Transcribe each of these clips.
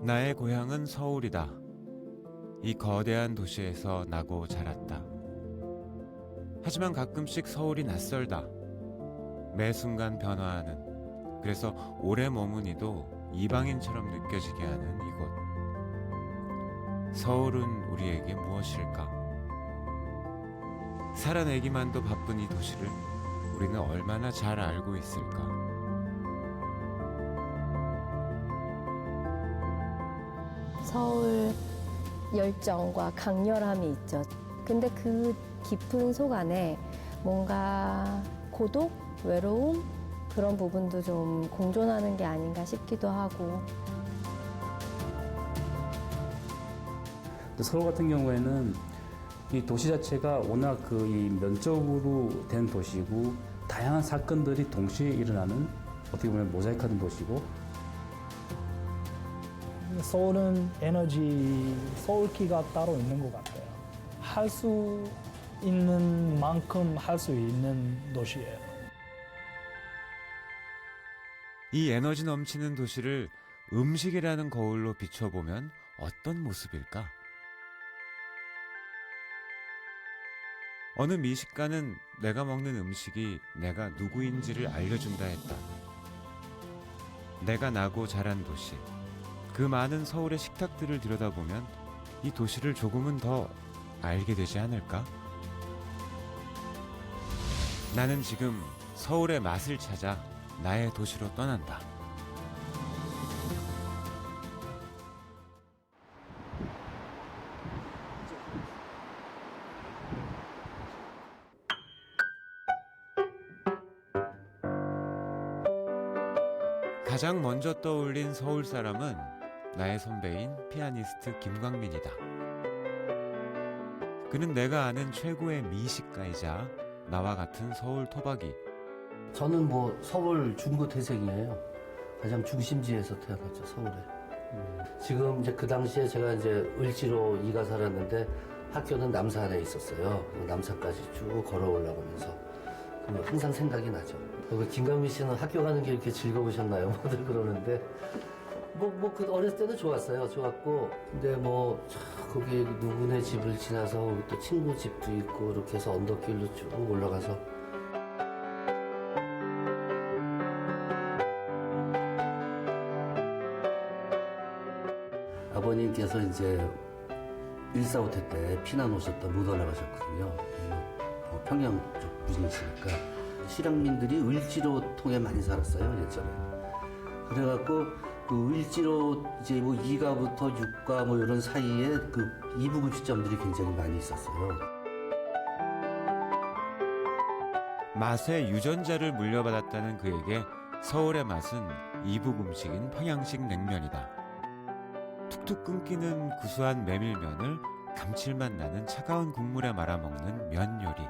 나의 고향은 서울이다. 이 거대한 도시에서 나고 자랐다. 하지만 가끔씩 서울이 낯설다. 매 순간 변화하는, 그래서 오래 머무니도 이방인처럼 느껴지게 하는 이곳. 서울은 우리에게 무엇일까? 살아내기만도 바쁜 이 도시를 우리는 얼마나 잘 알고 있을까? 서울 열정과 강렬함이 있죠. 근데 그 깊은 속 안에 뭔가 고독, 외로움 그런 부분도 좀 공존하는 게 아닌가 싶기도 하고. 서울 같은 경우에는 이 도시 자체가 워낙 이 면적으로 된 도시고 다양한 사건들이 동시에 일어나는 어떻게 보면 모자이크된 도시고. 서울은 에너지, 서울기가 따로 있는 것 같아요. 할 수 있는 만큼 할 수 있는 도시예요. 이 에너지 넘치는 도시를 음식이라는 거울로 비춰보면 어떤 모습일까? 어느 미식가는 내가 먹는 음식이 내가 누구인지를 알려준다 했다. 내가 나고 자란 도시, 그 많은 서울의 식탁들을 들여다보면 이 도시를 조금은 더 알게 되지 않을까? 나는 지금 서울의 맛을 찾아 나의 도시로 떠난다. 가장 먼저 떠올린 서울 사람은 나의 선배인 피아니스트 김광민이다. 그는 내가 아는 최고의 미식가이자 나와 같은 서울 토박이. 저는 서울 중구 태생이에요. 가장 중심지에서 태어났죠, 서울에. 지금 이제 그 당시에 제가 이제 을지로 이가 살았는데 학교는 남산에 있었어요. 남산까지 쭉 걸어 올라가면서 항상 생각이 나죠. 김광민 씨는 학교 가는 게 이렇게 즐거우셨나요? 뭐들 그러는데 그 어렸을 때는 좋았어요. 좋았고 근데 거기 누구네 집을 지나서 또 친구 집도 있고 이렇게 해서 언덕길로 쭉 올라가서 아버님께서 이제 1.4.5태 때 피난 오셨다 못 올라가셨거든요. 평양 쪽 분이시니까 실향민들이 을지로 통해 많이 살았어요, 예전에. 그래갖고 그 을지로 이제 2가부터 6가 이런 사이에 그 이부급식점들이 굉장히 많이 있었어요. 맛의 유전자를 물려받았다는 그에게 서울의 맛은 이북 음식인 평양식 냉면이다. 툭툭 끊기는 구수한 메밀면을 감칠맛 나는 차가운 국물에 말아먹는 면 요리.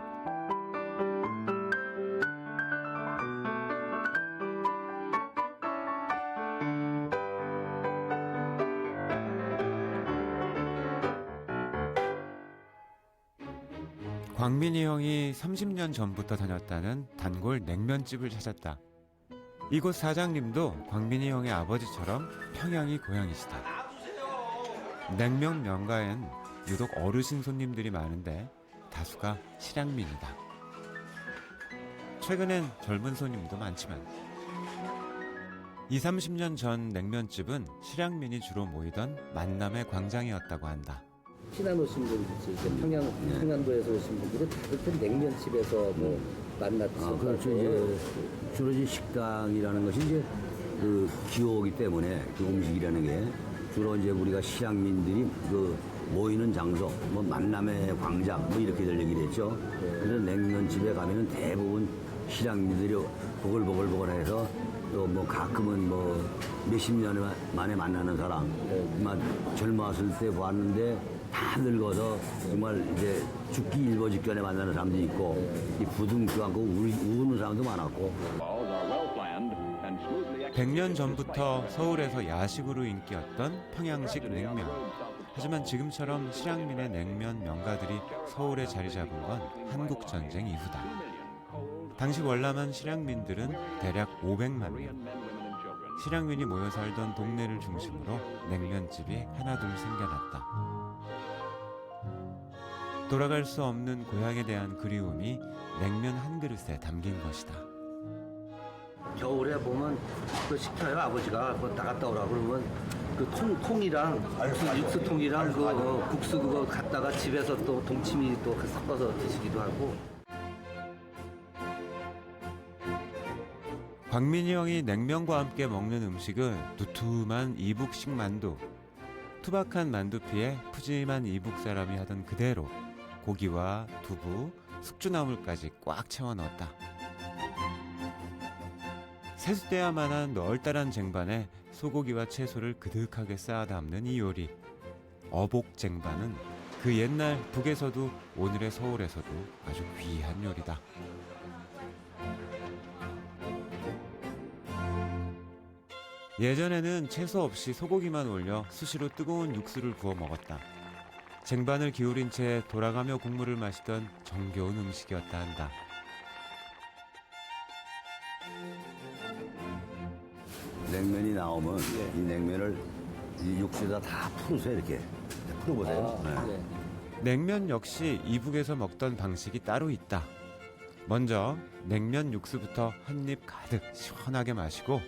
광민이 형이 30년 전부터 다녔다는 단골 냉면집을 찾았다. 이곳 사장님도 광민이 형의 아버지처럼 평양이 고향이시다. 냉면 명가엔 유독 어르신 손님들이 많은데 다수가 실향민이다. 최근엔 젊은 손님도 많지만 20, 30년 전 냉면집은 실향민이 주로 모이던 만남의 광장이었다고 한다. 피난 오신 분들, 이제 평양도에서 오신 분들은 다들 냉면집에서 만났죠. 그렇죠. 이제 주로 이제 식당이라는 것이 이제 그 기호이기 때문에 그 음식이라는 게 주로 이제 우리가 실향민들이 그 모이는 장소, 만남의 광장 이렇게들 얘기를 했죠. 그래서 냉면집에 가면은 대부분 실향민들이 보글보글보글해서 또 가끔은 몇십 년 만에 만나는 사람, 젊었을 때 봤는데 다 늙어서 정말 이제 죽기 일보 직전에 만나는 사람도 있고, 이 부둥켜 안고 우는 사람도 많았고. 100년 전부터 서울에서 야식으로 인기였던 평양식 냉면. 하지만 지금처럼 실향민의 냉면 명가들이 서울에 자리 잡은 건 한국전쟁 이후다. 당시 월남한 실향민들은 대략 500만 명. 실향민이 모여 살던 동네를 중심으로 냉면집이 하나둘 생겨났다. 돌아갈 수 없는 고향에 대한 그리움이 냉면 한 그릇에 담긴 것이다. 겨울에 보면 그 시켜요. 아버지가 그거 나갔다 오라 그러면 그 통이랑 육수통이랑 그 국수 그거 갖다가 집에서 또 동치미 또 섞어서 드시기도 하고. 광민이 형이 냉면과 함께 먹는 음식은 두툼한 이북식 만두. 투박한 만두피에 푸짐한 이북 사람이 하던 그대로 고기와 두부, 숙주나물까지 꽉 채워 넣었다. 세숫대야만한 널따란 쟁반에 소고기와 채소를 그득하게 쌓아 담는 이 요리. 어복 쟁반은 그 옛날 북에서도 오늘의 서울에서도 아주 귀한 요리다. 예전에는 채소 없이 소고기만 올려 수시로 뜨거운 육수를 부어 먹었다. 쟁반을 기울인 채 돌아가며 국물을 마시던 정겨운 음식이었다 한다. 냉면이 나오면 이 냉면을 이 육수에다 다 풀으세요. 이렇게 풀어보세요. 네. 냉면 역시 이북에서 먹던 방식이 따로 있다. 먼저 냉면 육수부터 한 입 가득 시원하게 마시고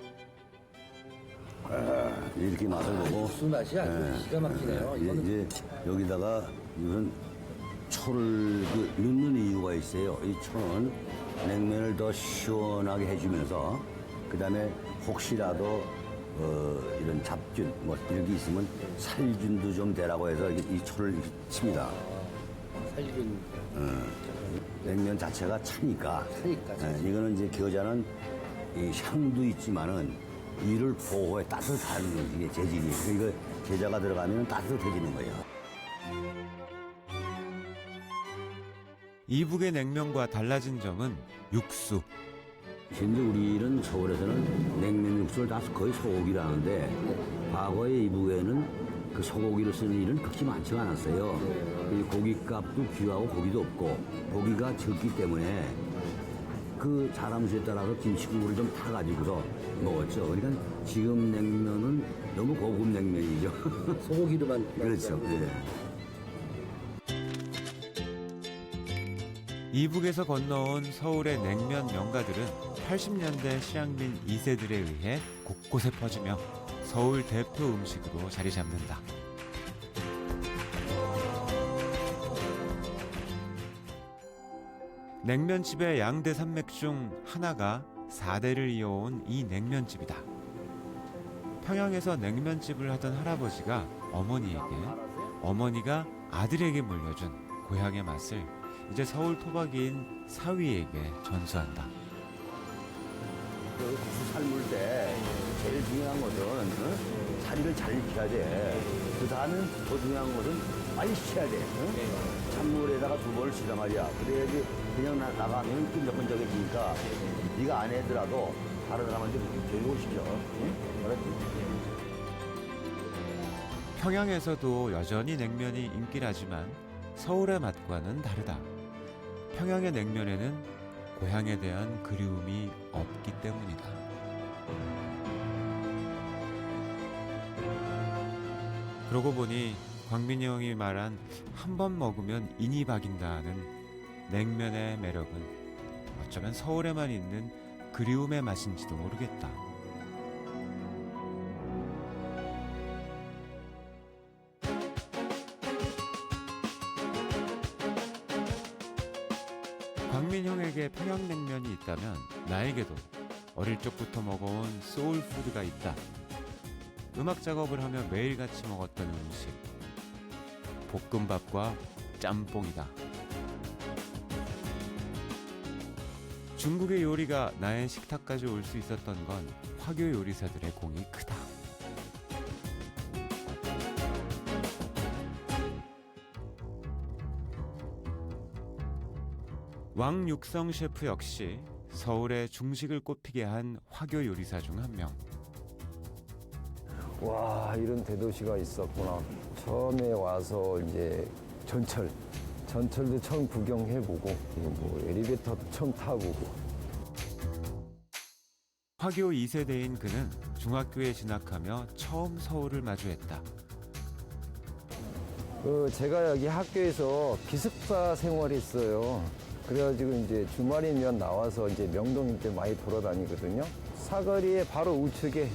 이렇게 맛을 보고 국수 맛이 아주 기가 막히네요. 이제 여기다가 이건 초를 넣는 이유가 있어요. 이 초는 냉면을 더 시원하게 해주면서 그 다음에 혹시라도 이런 잡균 뭐 이런 게 있으면 살균도 좀 되라고 해서 이 초를 칩니다. 살균. 냉면 자체가 차니까. 이거는 이제 겨자는 이 향도 있지만은 이를 보호해 따뜻한 이게 재질이. 그러니까 겨자가 들어가면 따뜻해지는 거예요. 이북의 냉면과 달라진 점은 육수. 현재 우리는 서울에서는 냉면 육수를 다 거의 소고기를 하는데 과거에 이북에는 그 소고기를 쓰는 일은 그렇게 많지가 않았어요. 이 고기값도 귀하고 고기도 없고 고기가 적기 때문에 그 사람 수에 따라서 김치국물을 좀 타가지고서 먹었죠. 그러니까 지금 냉면은 너무 고급 냉면이죠. 소고기로만. 그렇죠. 네. 이북에서 건너온 서울의 냉면 명가들은 80년대 실향민 2세들에 의해 곳곳에 퍼지며 서울 대표 음식으로 자리 잡는다. 냉면집의 양대 산맥 중 하나가 4대를 이어온 이 냉면집이다. 평양에서 냉면집을 하던 할아버지가 어머니에게, 어머니가 아들에게 물려준 고향의 맛을 이제 서울 토박이인 사위에게 전수한다. 그 국수 삶을 때 제일 중요한 것은 자리를 잘 익혀야 돼. 그 다음에 더 중요한 것은 빨리 식혀야 돼. 찬물에다가 2번을 치단 말이야. 그래야지 그냥 나가면 끈적끈적해지니까 네가 안 해더라도 다른 사람한테 교육을 시켜. 알았지? 평양에서도 여전히 냉면이 인기라지만 서울의 맛과는 다르다. 평양의 냉면에는 고향에 대한 그리움이 없기 때문이다. 그러고 보니 광민이 형이 말한 한 번 먹으면 인이 박인다는 냉면의 매력은 어쩌면 서울에만 있는 그리움의 맛인지도 모르겠다. 광민 형에게 평양냉면이 있다면 나에게도 어릴 적부터 먹어온 소울푸드가 있다. 음악 작업을 하며 매일같이 먹었던 음식, 볶음밥과 짬뽕이다. 중국의 요리가 나의 식탁까지 올 수 있었던 건 화교 요리사들의 공이 크다. 왕육성 셰프 역시 서울의 중식을 꽃피게 한 화교 요리사 중 한 명. 와, 이런 대도시가 있었구나. 처음에 와서 이제 전철도 처음 구경해보고, 뭐 엘리베이터도 처음 타보고. 화교 2세대인 그는 중학교에 진학하며 처음 서울을 마주했다. 제가 여기 학교에서 기숙사 생활했어요. 그래가지고 이제 주말이면 나와서 이제 명동 때 많이 돌아다니거든요. 사거리에 바로 우측에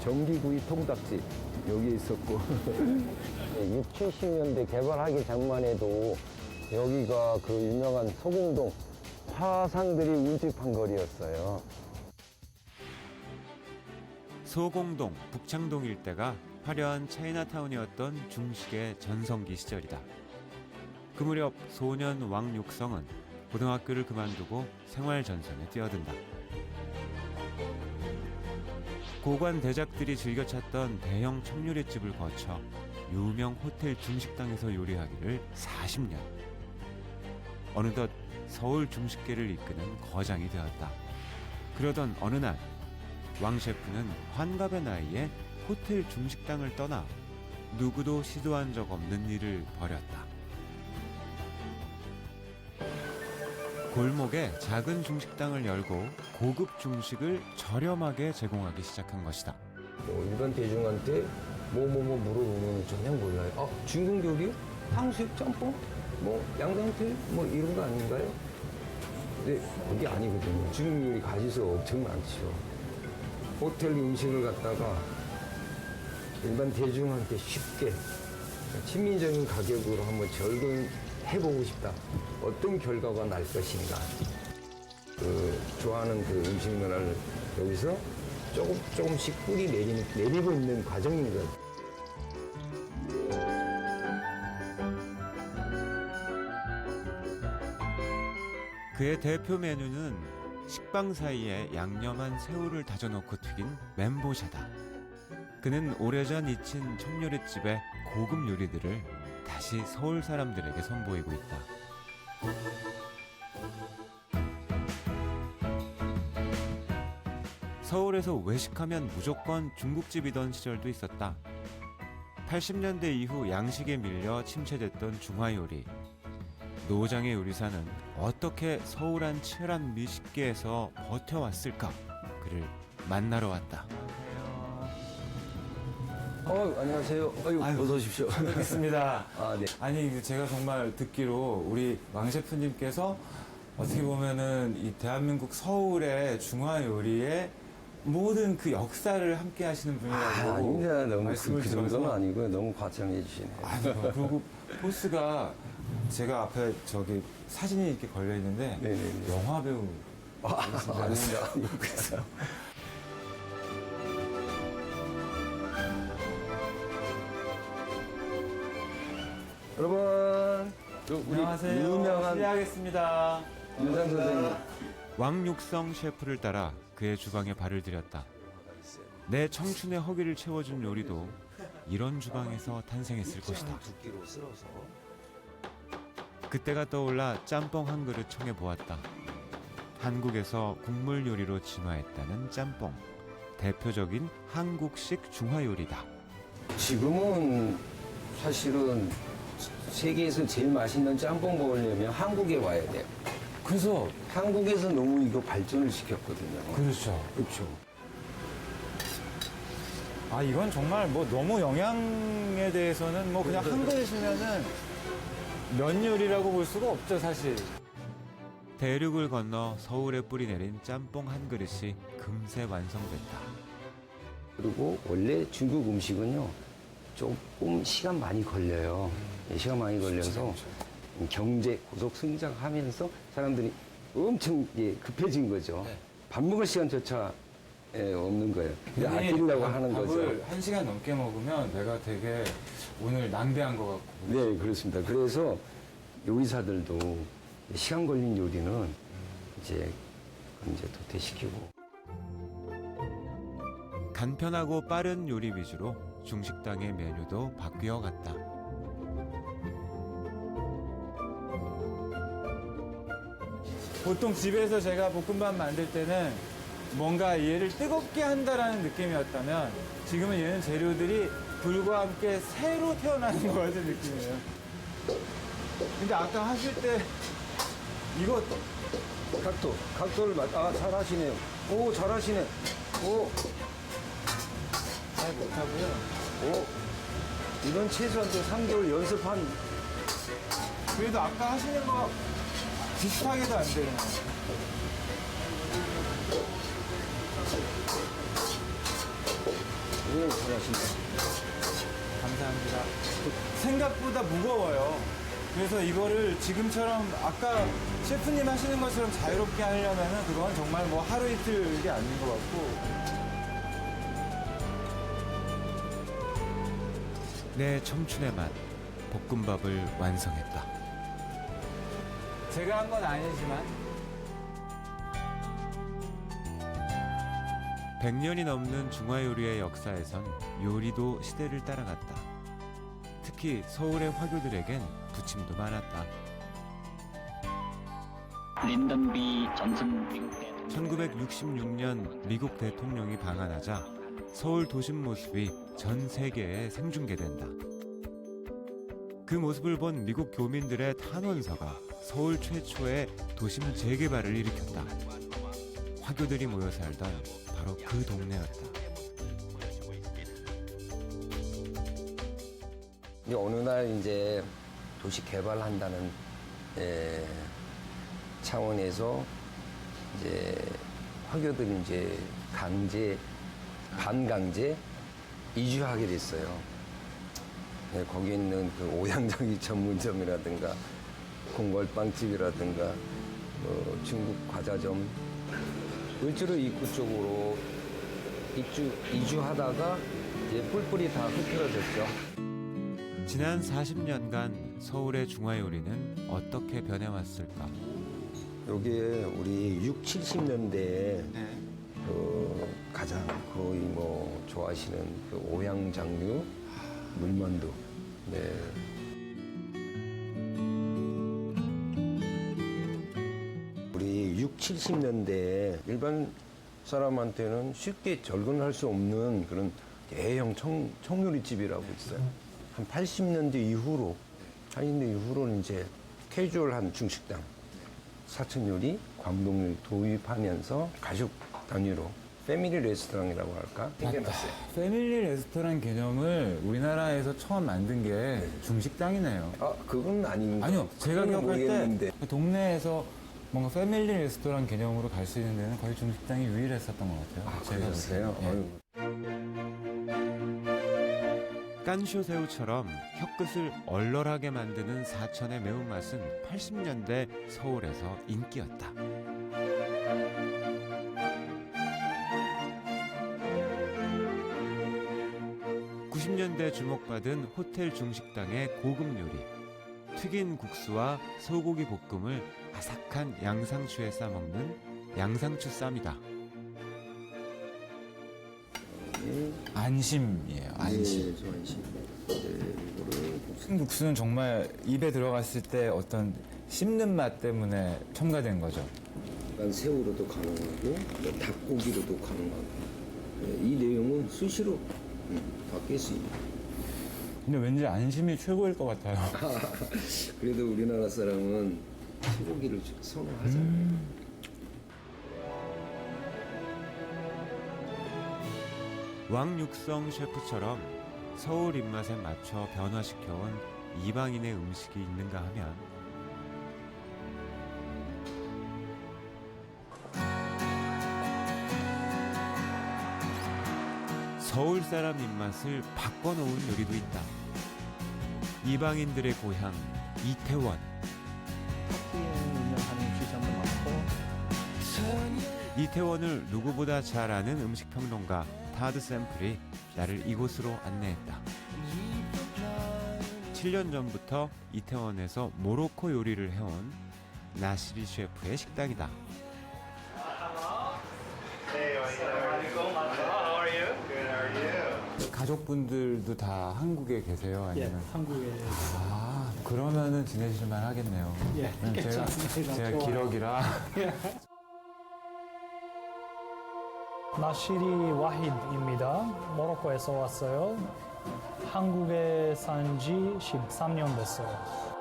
전기구이 통닭집 여기 있었고 6, 70년대 개발하기 전만 해도 여기가 그 유명한 소공동 화상들이 운집한 거리였어요. 소공동, 북창동 일대가 화려한 차이나타운이었던 중식의 전성기 시절이다. 그 무렵 소년 왕육성은 고등학교를 그만두고 생활 전선에 뛰어든다. 고관 대작들이 즐겨 찾던 대형 첨요리집을 거쳐 유명 호텔 중식당에서 요리하기를 40년. 어느덧 서울 중식계를 이끄는 거장이 되었다. 그러던 어느 날 왕 셰프는 환갑의 나이에 호텔 중식당을 떠나 누구도 시도한 적 없는 일을 벌였다. 골목에 작은 중식당을 열고 고급 중식을 저렴하게 제공하기 시작한 것이다. 일반 대중한테 뭐 물어보면 전혀 몰라요. 중국 요리? 탕수육 짬뽕? 양상태? 이런 거 아닌가요? 근데 그게 아니거든요. 중국 요리 가지수가 엄청 많죠. 호텔 음식을 갖다가 일반 대중한테 쉽게 친민적인 가격으로 한번 접근해보고 싶다. 어떤 결과가 날 것인가. 좋아하는 그 음식 문화를 여기서 조금씩 뿌리 내리고 있는 과정인 것 같아요. 그의 대표 메뉴는 식빵 사이에 양념한 새우를 다져놓고 튀긴 멘보샤다. 그는 오래전 잊힌 첨요리집의 고급 요리들을 다시 서울 사람들에게 선보이고 있다. 서울에서 외식하면 무조건 중국집이던 시절도 있었다. 80년대 이후 양식에 밀려 침체됐던 중화요리. 노장의 요리사는 어떻게 서울한 치열한 미식계에서 버텨왔을까? 그를 만나러 왔다. 안녕하세요. 어서 오십시오. 반갑습니다. 네. 아니 제가 정말 듣기로 우리 왕 셰프님께서 어떻게 보면은 이 대한민국 서울의 중화 요리의 모든 그 역사를 함께 하시는 분이라고 아닙니다. 너무 말씀을 그 정도는 드려서 아니고요. 너무 과장해 주시네요. 아니요. 그리고 포스가 제가 앞에 저기 사진이 이렇게 걸려 있는데 네네네. 영화 배우 아닙니다. 그래서 여러분, 우리 안녕하세요. 유명한 실례하겠습니다. 윤상 선생님. 왕육성 셰프를 따라 그의 주방에 발을 들였다. 내 청춘의 허기를 채워준 요리도 이런 주방에서 탄생했을 것이다. 그때가 떠올라 짬뽕 한 그릇 청해 보았다. 한국에서 국물 요리로 진화했다는 짬뽕. 대표적인 한국식 중화 요리다. 지금은 사실은 세계에서 제일 맛있는 짬뽕 먹으려면 한국에 와야 돼요. 그래서 한국에서 너무 이거 발전을 시켰거든요. 그렇죠. 그렇죠. 아 이건 정말 뭐 너무 영양에 대해서는 뭐 그냥 한 그릇이면은 면 요리라고 볼 수가 없죠 사실. 대륙을 건너 서울에 뿌리 내린 짬뽕 한 그릇이 금세 완성됐다. 그리고 원래 중국 음식은요, 조금 시간 많이 걸려요. 시간 많이 걸려서 경제 고속 성장하면서 사람들이 엄청 급해진 거죠. 밥 먹을 시간조차 없는 거예요. 근데 아끼려고 하는 거죠. 밥을 1시간 넘게 먹으면 내가 되게 오늘 낭비한 것 같고. 네, 그렇습니다. 그래서 요리사들도 시간 걸린 요리는 이제 도태시키고. 간편하고 빠른 요리 위주로 중식당의 메뉴도 바뀌어 갔다. 보통 집에서 제가 볶음밥 만들 때는 뭔가 얘를 뜨겁게 한다라는 느낌이었다면 지금은 얘는 재료들이 불과 함께 새로 태어나는 것 같은 느낌이에요. 근데 아까 하실 때 이거 각도를 잘 하시네요. 오, 잘하시네. 오, 잘 못하고요. 오. 이건 최소한 또 3개월 연습한. 그래도 아까 하시는 거 비슷하게도 안 되네요. 오, 잘하시네. 감사합니다. 생각보다 무거워요. 그래서 이거를 지금처럼 아까 셰프님 하시는 것처럼 자유롭게 하려면은 그건 정말 뭐 하루 이틀 일이 아닌 것 같고. 내 청춘의 맛, 볶음밥을 완성했다. 제가 한 건 아니지만 100년이 넘는 중화요리의 역사에선 요리도 시대를 따라갔다. 특히 서울의 화교들에겐 부침도 많았다. 린던 B 존슨 미국 대통령 1966년 미국 대통령이 방한하자 서울 도심 모습이 전 세계에 생중계된다. 그 모습을 본 미국 교민들의 탄원서가 서울 최초의 도심 재개발을 일으켰다. 화교들이 모여 살던 바로 그 동네였다. 이제 어느 날 이제 도시 개발한다는 차원에서 이제 화교들이 이제 반강제 이주하게 됐어요. 거기 있는 그 오양장이 전문점이라든가 공걸빵집이라든가 중국 과자점 을지로 입구 쪽으로 이주하다가 이제 뿔뿔이 다 흩어졌죠. 지난 40년간 서울의 중화요리는 어떻게 변해왔을까? 여기에 우리 6, 70년대에 가장 거의 뭐 좋아하시는 그 오양장류 물만두. 네. 우리 6, 70년대에 일반 사람한테는 쉽게 접근할 수 없는 그런 대형 청요리집이라고 있어요. 한 80년대 이후로는 이제 캐주얼한 중식당, 사천요리, 광동요리 도입하면서 가족 단위로 패밀리 레스토랑이라고 할까? 생겨났어요. 패밀리 레스토랑 개념을 우리나라에서 처음 만든 게 중식당이네요. 아, 그건 아닌가? 아니요, 제가 그건 기억할 모르겠는데. 때 동네에서 뭔가 패밀리 레스토랑 개념으로 갈 수 있는 데는 거의 중식당이 유일했었던 것 같아요. 아, 제가 그러셨어요? 보기에는. 예. 깐쇼새우처럼 혀끝을 얼얼하게 만드는 사천의 매운맛은 80년대 서울에서 인기였다. (90년대) 주목받은 호텔 중식당의 고급 요리, 튀긴 국수와 소고기 볶음을 아삭한 양상추에 싸먹는 양상추 쌈이다. 안심이에요, 안심. 네, 안심. 이거를 국수는 정말 입에 들어갔을 때 어떤 씹는 맛 때문에 첨가된 거죠. 약간 새우로도 가능하고 뭐 닭고기로도 가능하고 이 내용은 수시로 바뀔 수 있는. 근데 왠지 안심이 최고일 것 같아요. 그래도 우리나라 사람은 소고기를 선호하잖아요. 왕육성 셰프처럼 서울 입맛에 맞춰 변화시켜온 이방인의 음식이 있는가 하면 서울 사람 입맛을 바꿔놓은 요리도 있다. 이방인들의 고향 이태원. 터키에 유명한 음식점도 많고 이태원을 누구보다 잘 아는 음식 평론가 타드 샘플이 나를 이곳으로 안내했다. 7년 전부터 이태원에서 모로코 요리를 해온 나시리 셰프의 식당이다. 가족분들도 다 한국에 계세요? 예, 아니면? 한국에 아, 그러면은 지내실만 하겠네요. 예, 제가 좋아요. 기러기라. 나시리 와히드입니다. 모로코에서 왔어요. 한국에 산 지 13년 됐어요.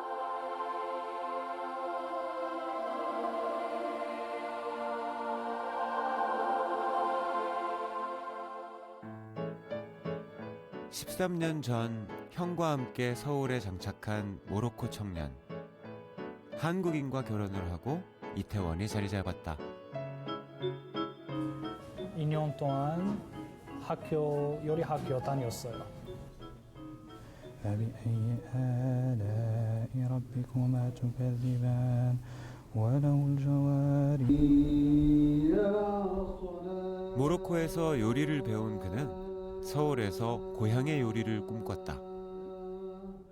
13년 전 형과 함께 서울에 장착한 모로코 청년. 한국인과 결혼을 하고 이태원에 자리 잡았다. 2년 동안 요리 학교 다녔어요. فبأي آلاء ربكما تكذبان وله الجوار 모로코에서 요리를 배운 그는 서울에서 고향의 요리를 꿈꿨다.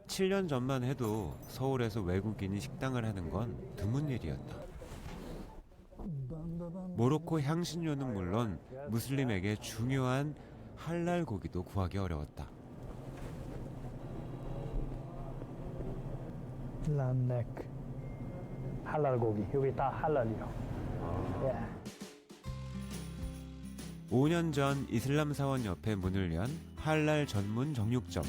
7년 전만 해도 서울에서 외국인이 식당을 하는 건 드문 일이었다. 모로코 향신료는 물론 무슬림에게 중요한 할랄 고기도 구하기 어려웠다. 람넥 할랄 고기 여기 다 할랄이요. 예. 5년 전 이슬람 사원 옆에 문을 연 할랄 전문 정육점.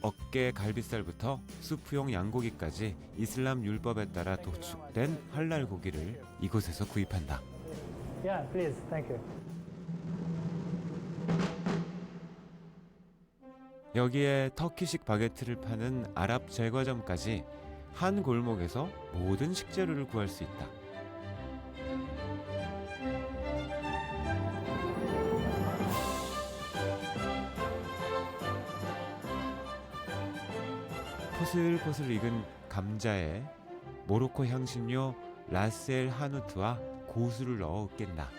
어깨 갈비살부터 수프용 양고기까지 이슬람 율법에 따라 도축된 할랄 고기를 이곳에서 구입한다. Yeah, please, thank you. 여기에 터키식 바게트를 파는 아랍 제과점까지 한 골목에서 모든 식재료를 구할 수 있다. 포슬포슬 익은 감자에 모로코 향신료 라셀 하누트와 고수를 넣어 으깬다.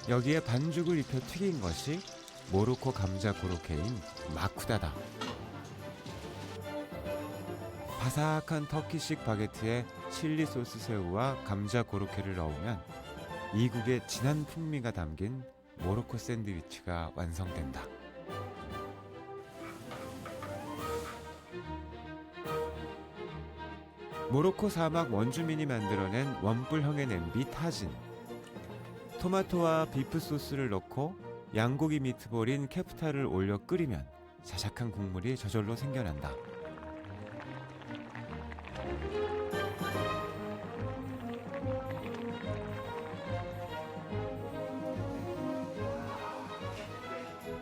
여기에 반죽을 입혀 튀긴 것이 모로코 감자 고로케인 마쿠다다. 바삭한 터키식 바게트에 칠리 소스 새우와 감자 고로케를 넣으면 이국의 진한 풍미가 담긴 모로코 샌드위치가 완성된다. 모로코 사막 원주민이 만들어낸 원뿔형의 냄비 타진. 토마토와 비프 소스를 넣고 양고기 미트볼인 케프타를 올려 끓이면 자작한 국물이 저절로 생겨난다.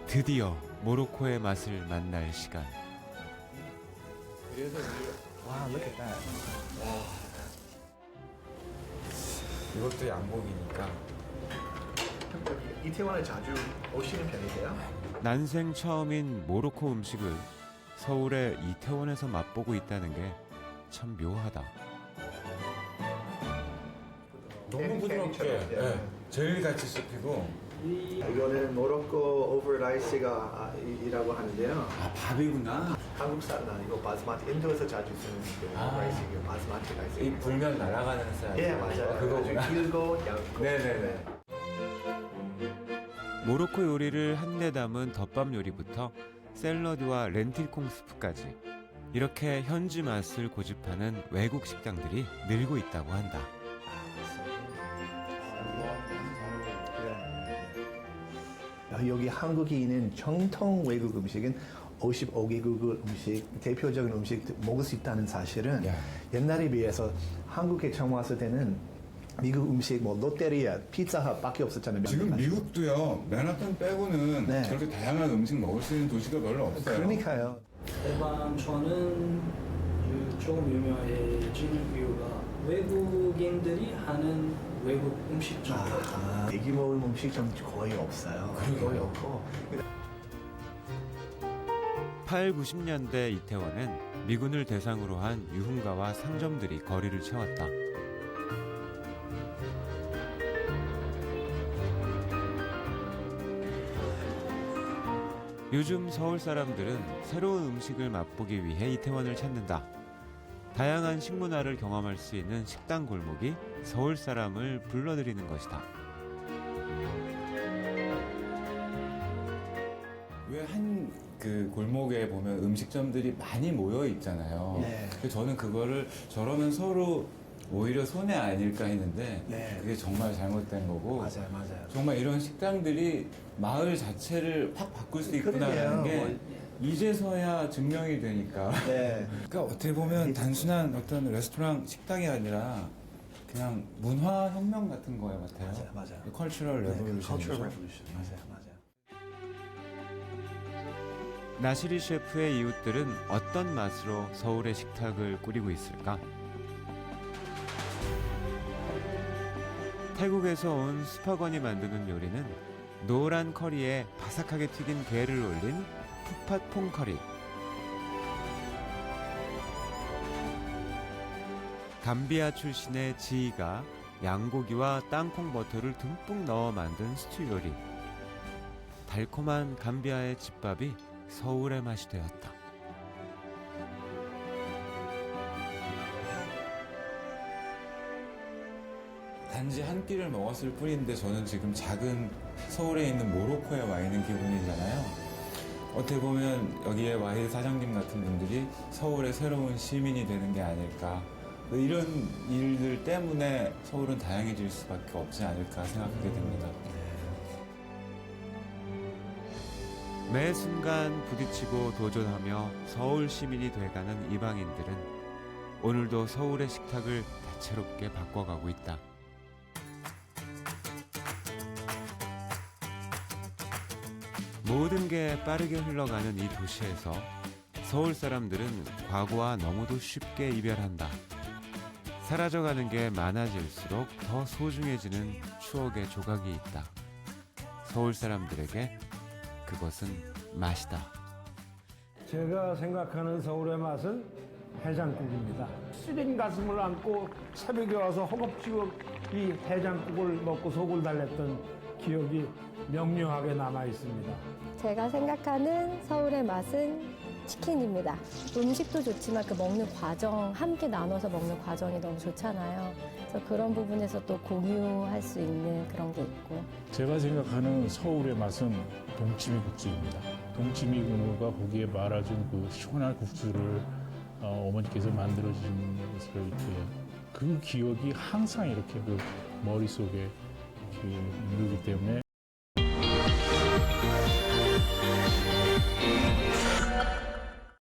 드디어 모로코의 맛을 만날 시간. 그래서 와, look at that. 와. 이것도 양고기니까. 이태원에 자주 오시는 편이세요? 난생 처음인 모로코 음식을 서울의 이태원에서 맛보고 있다는 게 참 묘하다. 너무 부드럽게, 네. 젤리같이 씹히고. 이거는 모로코 오버라이스가,이라고 하는데요. 아, 밥이구나. 한국 사람 이거 바스마티 인도에서 자주 쓰는 그 라이스가 바스마티 라이스. 이 불면 날아가는 쌀. 예, 맞아요. 그거구나. 아주 길고 얇고. 네네네. 모로코 요리를 한내 담은 덮밥 요리부터 샐러드와 렌틸콩 스프까지 이렇게 현지 맛을 고집하는 외국 식당들이 늘고 있다고 한다. 여기 한국에 있는 정통 외국 음식은 55개국 음식, 대표적인 음식 먹을 수 있다는 사실은 옛날에 비해서 한국에 처음 왔을 때는 미국 음식, 뭐 롯데리아, 피자헛밖에 없었잖아요. 지금 미국도요. 맨하탄 빼고는 네. 저렇게 다양한 음식 먹을 수 있는 도시가 별로 없어요. 그러니까요. 대방촌은 조금 유명해진 이유가 외국인들이 하는 외국 음식점. 애기 먹을 음식점 거의 없어요. 거의 없고. 8, 90년대 이태원엔 미군을 대상으로 한 유흥가와 상점들이 거리를 채웠다. 요즘 서울 사람들은 새로운 음식을 맛보기 위해 이태원을 찾는다. 다양한 식문화를 경험할 수 있는 식당 골목이 서울 사람을 불러들이는 것이다. 왜 한 그 골목에 보면 음식점들이 많이 모여 있잖아요. 네. 그래서 저는 그거를 저러면 서로 오히려 손해 아닐까 했는데 네. 그게 정말 잘못된 거고 맞아요. 정말 이런 식당들이 마을 자체를 확 바꿀 수 있구나라는 게 이제서야 증명이 되니까. 네. 그러니까 어떻게 보면 단순한 어떤 레스토랑 식당이 아니라 그냥 문화 혁명 같은 거에 같아요. 맞아요. 컬처럴 레볼루션. Cultural revolution. 맞아요. 나시리 셰프의 이웃들은 어떤 맛으로 서울의 식탁을 꾸리고 있을까? 태국에서 온 스파건이 만드는 요리는 노란 커리에 바삭하게 튀긴 게를 올린 푸팟 퐁커리. 감비아 출신의 지이가 양고기와 땅콩 버터를 듬뿍 넣어 만든 스튜 요리. 달콤한 감비아의 집밥이 서울의 맛이 되었다. 단지 한 끼를 먹었을 뿐인데 저는 지금 작은 서울에 있는 모로코에 와 있는 기분이잖아요. 어떻게 보면 여기에 와 있는 사장님 같은 분들이 서울의 새로운 시민이 되는 게 아닐까. 이런 일들 때문에 서울은 다양해질 수밖에 없지 않을까 생각하게 됩니다. 매 순간 부딪히고 도전하며 서울 시민이 돼가는 이방인들은 오늘도 서울의 식탁을 다채롭게 바꿔가고 있다. 모든 게 빠르게 흘러가는 이 도시에서 서울 사람들은 과거와 너무도 쉽게 이별한다. 사라져가는 게 많아질수록 더 소중해지는 추억의 조각이 있다. 서울 사람들에게 그것은 맛이다. 제가 생각하는 서울의 맛은 해장국입니다. 시린 가슴을 안고 새벽에 와서 허겁지겁 이 해장국을 먹고 속을 달랬던 기억이 명료하게 남아 있습니다. 제가 생각하는 서울의 맛은 치킨입니다. 음식도 좋지만 그 먹는 과정, 함께 나눠서 먹는 과정이 너무 좋잖아요. 그래서 그런 부분에서 또 공유할 수 있는 그런 게 있고. 제가 생각하는 서울의 맛은 동치미 국수입니다. 동치미 국물과 거기에 말아준 그 시원한 국수를 어머니께서 만들어주신 것을 이렇게 그 기억이 항상 이렇게 그 머릿속에 이렇게 누르기 때문에